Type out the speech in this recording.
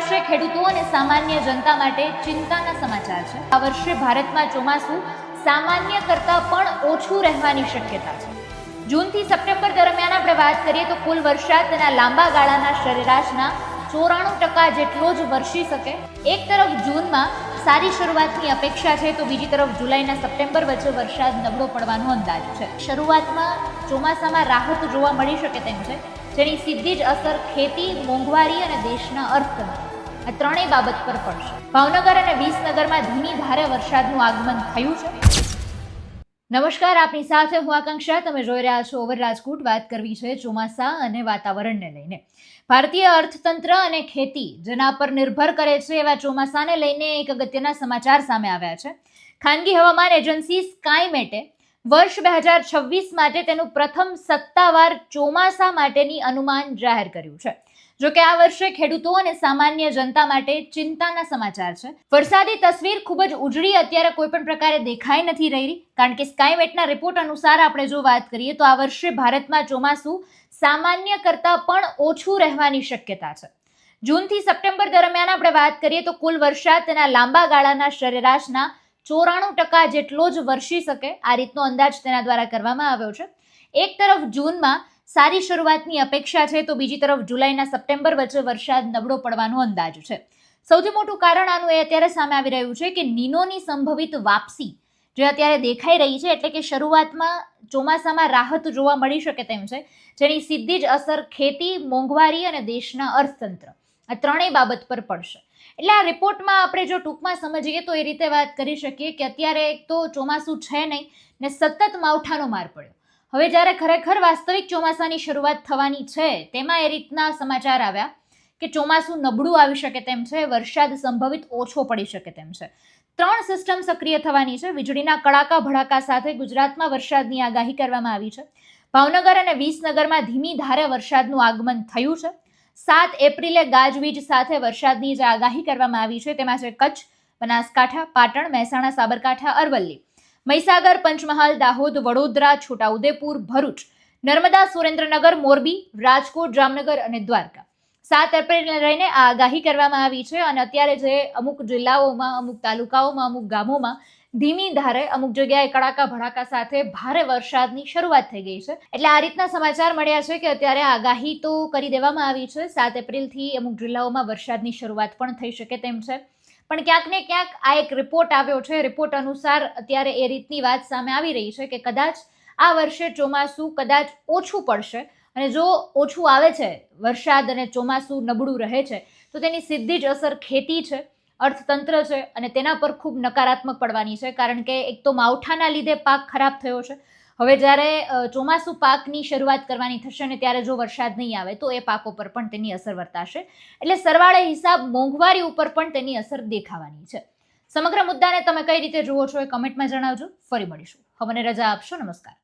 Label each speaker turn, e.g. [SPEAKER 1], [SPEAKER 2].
[SPEAKER 1] વર્ષે ખેડૂતો અને સામાન્ય જનતા માટે ચિંતાના સમાચાર છે। આ વર્ષે ભારતમાં ચોમાસું સામાન્ય કરતાં પણ ઓછું રહેવાની શક્યતા છે। જૂનથી સપ્ટેમ્બર દરમિયાન આપણે વાત કરીએ તો કુલ વરસાદ તેના લાંબા ગાળાના સરેરાશના 94% જેટલો જ વરસી શકે। એક તરફ જૂનમાં સારી શરૂઆતની અપેક્ષા છે તો બીજી તરફ જુલાઈના સપ્ટેમ્બર વચ્ચે વરસાદ નબળો પડવાનો અંદાજ છે। શરૂઆતમાં ચોમાસામાં રાહત જોવા મળી શકે તેમ છે, જેની સીધી જ અસર ખેતી, મોંઘવારી અને દેશના અર્થતંત્ર આ ત્રણેય બાબત પર પડશે। ભાવનગર અને વિસનગરમાં ધીમી ધારે વરસાદનું આગમન થયું છે। નમસ્કાર, આપની સાથે હું આકાંક્ષા, તમે જોઈ રહ્યા છો ઓવર રાજકોટ। વાત કરવી છે ચોમાસા અને વાતાવરણને લઈને। ભારતીય અર્થતંત્ર અને ખેતી જેના પર નિર્ભર કરે છે એવા ચોમાસાને લઈને એક અગત્યના સમાચાર સામે આવ્યા છે। ખાનગી હવામાન એજન્સી સ્કાયમેટે વર્ષ 2026 માટે તેનું પ્રથમ સત્તાવાર ચોમાસા માટેની અનુમાન જાહેર કર્યું છે। જો કે આ વર્ષે ખેડૂતો અને સામાન્ય જનતા માટે ચિંતાના સમાચાર છે। વરસાદી તસવીર ખૂબ જ ઉજળી અત્યારે કોઈ પણ પ્રકારે દેખાઈ નથી રહી, કારણ કે સ્કાયમેટના રિપોર્ટ અનુસાર આપણે જો વાત કરીએ તો આ વર્ષે ભારતમાં ચોમાસું સામાન્ય કરતાં પણ ઓછું રહેવાની શક્યતા છે। જૂનથી સપ્ટેમ્બર દરમિયાન આપણે વાત કરીએ તો કુલ વરસાદ તેના લાંબા ગાળાના સરેરાશના 94% જેટલો જ વરસી શકે, આ રીતનો અંદાજ તેના દ્વારા કરવામાં આવ્યો છે। એક તરફ જૂનમાં સારી શરૂઆતની અપેક્ષા છે તો બીજી તરફ જુલાઈના સપ્ટેમ્બર વચ્ચે વરસાદ નબળો પડવાનો અંદાજ છે। સૌથી મોટું કારણ આનું એ અત્યારે સામે આવી રહ્યું છે કે નીનોની સંભવિત વાપસી જે અત્યારે દેખાઈ રહી છે, એટલે કે શરૂઆતમાં ચોમાસામાં રાહત જોવા મળી શકે તેમ છે, જેની સીધી જ અસર ખેતી, મોંઘવારી અને દેશના અર્થતંત્ર આ ત્રણેય બાબત પર પડશે। એટલે આ રિપોર્ટમાં આપણે જો ટૂંકમાં સમજીએ તો એ રીતે વાત કરી શકીએ કે અત્યારે એક તો ચોમાસું છે નહીં ને સતત માવઠાનો માર પડ્યો। હવે જ્યારે ખરેખર વાસ્તવિક ચોમાસાની શરૂઆત થવાની છે તેમાં એ રીતના સમાચાર આવ્યા કે ચોમાસું નબળું આવી શકે તેમ છે, વરસાદ સંભવિત ઓછો પડી શકે તેમ છે। 3 સિસ્ટમ સક્રિય થવાની છે। વીજળીના કડાકા ભડાકા સાથે ગુજરાતમાં વરસાદની આગાહી કરવામાં આવી છે। ભાવનગર અને વિસનગરમાં ધીમી ધારે વરસાદનું આગમન થયું છે। 7 એપ્રિલે ગાજવીજ સાથે વરસાદની જે આગાહી કરવામાં આવી છે તેમાં છે કચ્છ, બનાસકાંઠા, પાટણ, મહેસાણા, સાબરકાંઠા, અરવલ્લી, મહીસાગર, પંચમહાલ, દાહોદ, વડોદરા, છોટાઉદેપુર, ભરૂચ, નર્મદા, સુરેન્દ્રનગર, મોરબી, રાજકોટ, જામનગર અને દ્વારકા। 7 એપ્રિલને લઈને આ આગાહી કરવામાં આવી છે અને અત્યારે જે અમુક જિલ્લાઓમાં, અમુક તાલુકાઓમાં, અમુક ગામોમાં ધીમી ધારે, અમુક જગ્યાએ કડાકા ભડાકા સાથે ભારે વરસાદની શરૂઆત થઈ ગઈ છે। એટલે આ રીતના સમાચાર મળ્યા છે કે અત્યારે આગાહી તો કરી દેવામાં આવી છે। 7 એપ્રિલથી અમુક જિલ્લાઓમાં વરસાદની શરૂઆત પણ થઈ શકે તેમ છે, પણ ક્યાંક ને ક્યાંક આ એક રિપોર્ટ આવ્યો છે। રિપોર્ટ અનુસાર અત્યારે એ રીતની વાત સામે આવી રહી છે કે કદાચ આ વર્ષે ચોમાસું કદાચ ઓછું પડશે, અને જો ઓછું આવે છે વરસાદ અને ચોમાસું નબળું રહે છે તો તેની સીધી જ અસર ખેતી છે, અર્થતંત્ર છે અને તેના પર ખૂબ નકારાત્મક પડવાની છે, કારણ કે એક તો માવઠાના લીધે પાક ખરાબ થયો છે। હવે જ્યારે ચોમાસું પાકની શરૂઆત કરવાની થશે ને ત્યારે જો વરસાદ નહીં આવે તો એ પાકો પર પણ તેની અસર વર્તાશે। એટલે સરવાળે હિસાબ મોંઘવારી ઉપર પણ તેની અસર દેખાવાની છે। સમગ્ર મુદ્દાને તમે કઈ રીતે જુઓ છો એ કમેન્ટમાં જણાવજો। ફરી મળીશું, હવે મને રજા આપશો। નમસ્કાર।